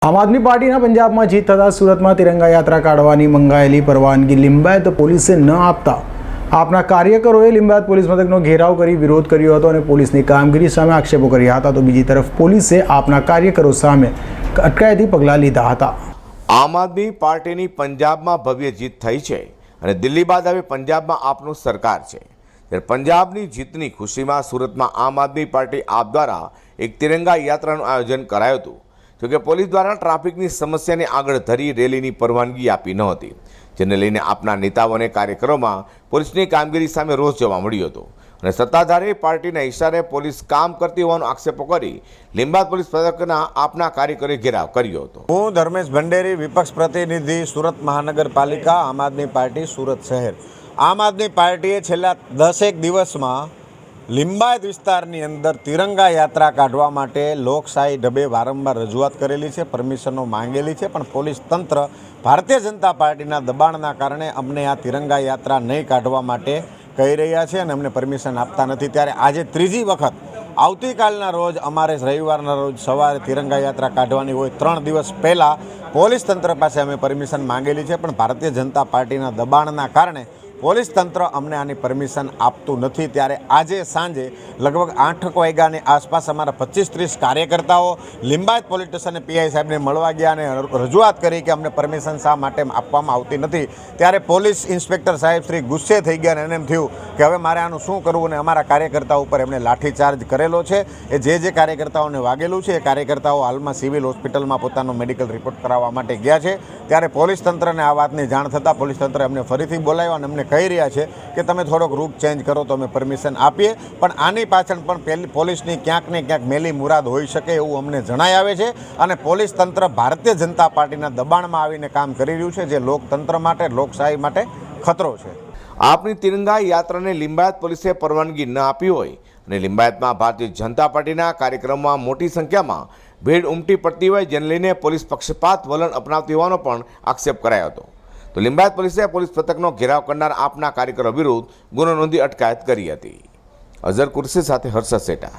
આમ આદમી પાર્ટીના પંજાબમાં જીત થતાં સુરતમાં તિરંગા યાત્રા કાઢવાની મંગાયેલી પરવાનગી લિંબાયત પોલીસે ન આપતા આપના કાર્યકરોએ લિંબાયત પોલીસ મથકનો ઘેરાવ કરી વિરોધ કર્યો હતો અને પોલીસની કામગીરી સામે આક્ષેપો કર્યા હતા। તો બીજી તરફ પોલીસે આપના કાર્યકરો સામે અટકાયતી પગલાં લીધા હતા। આમ આદમી પાર્ટીની પંજાબમાં ભવ્ય જીત થઈ છે અને દિલ્હી બાદ હવે પંજાબમાં આપનું સરકાર છે। ત્યારે પંજાબની જીતની ખુશીમાં સુરતમાં આમ આદમી પાર્ટી આપ દ્વારા એક તિરંગા યાત્રાનું આયોજન કરાયું હતું। જોકે પોલીસ દ્વારા ટ્રાફિકની સમસ્યાને આગળ ધરી રેલીની પરવાનગી આપી ન હતી, જેને લઈને આપના નેતાઓ અને કાર્યકરોમાં પોલીસની કામગીરી સામે રોષ જોવા મળ્યો હતો અને સત્તાધારી પાર્ટીના ઇશારે પોલીસ કામ કરતી હોવાનો આક્ષેપો કરી લીંબાયત પોલીસ મથકના આપના કાર્યકરોએ ઘેરાવ કર્યો હતો। હું ધર્મેશ ભંડેરી, વિપક્ષ પ્રતિનિધિ, સુરત મહાનગરપાલિકા, આમ આદમી પાર્ટી, સુરત શહેર। આમ આદમી પાર્ટીએ છેલ્લા 10 દિવસમાં લિંબાયત વિસ્તારની અંદર તિરંગા યાત્રા કાઢવા માટે લોકશાહી ઢબે વારંવાર રજૂઆત કરેલી છે, પરમિશનો માંગેલી છે, પણ પોલીસ તંત્ર ભારતીય જનતા પાર્ટીના દબાણના કારણે અમને આ તિરંગા યાત્રા નહીં કાઢવા માટે કહી રહ્યા છે અને અમને પરમિશન આપતા નથી। ત્યારે આજે ત્રીજી વખત આવતીકાલના રોજ અમારે રવિવારના રોજ સવારે તિરંગા યાત્રા કાઢવાની હોય, 3 દિવસ પહેલાં પોલીસ તંત્ર પાસે અમે પરમિશન માંગેલી છે, પણ ભારતીય જનતા પાર્ટીના દબાણના કારણે પોલીસ તંત્ર અમને આની પરમિશન આપતું નથી। ત્યારે આજે સાંજે લગભગ 8 વાગ્યાની આસપાસ અમારા 25-30 કાર્યકર્તાઓ લિંબાયત પોલીસ સ્ટેશને પીઆઈ સાહેબને મળવા ગયા અને રજૂઆત કરી કે અમને પરમિશન શા માટે આપવામાં આવતી નથી। ત્યારે પોલીસ ઇન્સ્પેક્ટર સાહેબ શ્રી ગુસ્સે થઈ ગયા અને એને એમ થયું કે હવે મારે આનું શું કરવું, અને અમારા કાર્યકર્તાઓ ઉપર એમણે લાઠીચાર્જ કરેલો છે। એ જે કાર્યકર્તાઓને વાગેલું છે એ કાર્યકર્તાઓ હાલમાં સિવિલ હોસ્પિટલમાં પોતાનો મેડિકલ રિપોર્ટ કરાવવા માટે ગયા છે। ત્યારે પોલીસ તંત્રને આ વાતની જાણ થતાં પોલીસ તંત્ર એમને ફરીથી બોલાવ્યા અને એમને કહી રહ્યા છે કે તમે થોડોક રૂટ ચેન્જ કરો તો અમે પરમિશન આપીએ, પણ આની પાછળ પણ પોલીસની ક્યાંક ને ક્યાંક મેલી મુરાદ હોઈ શકે એવું અમને જણાઈ આવે છે અને પોલીસ તંત્ર ભારતીય જનતા પાર્ટીના દબાણમાં આવીને કામ કરી રહ્યું છે, જે લોકતંત્ર માટે, લોકશાહી માટે ખતરો છે। આપની તિરંગા યાત્રાને લિંબાયત પોલીસે પરવાનગી ન આપી હોય અને લિંબાયતમાં ભારતીય જનતા પાર્ટીના કાર્યક્રમમાં મોટી સંખ્યામાં ભીડ ઉમટી પડતી હોય, જેને લઈને પોલીસ પક્ષપાત વલણ અપનાવતી હોવાનો પણ આક્ષેપ કરાયો હતો। તો લિંબાયત પોલીસે પોલીસ મથકનો ઘેરાવ કરનાર આપના કાર્યકરો વિરુદ્ધ ગુનો નોંધી અટકાયત કરી હતી। અઝર કુર્સી સાથે હર્ષદ સેટા।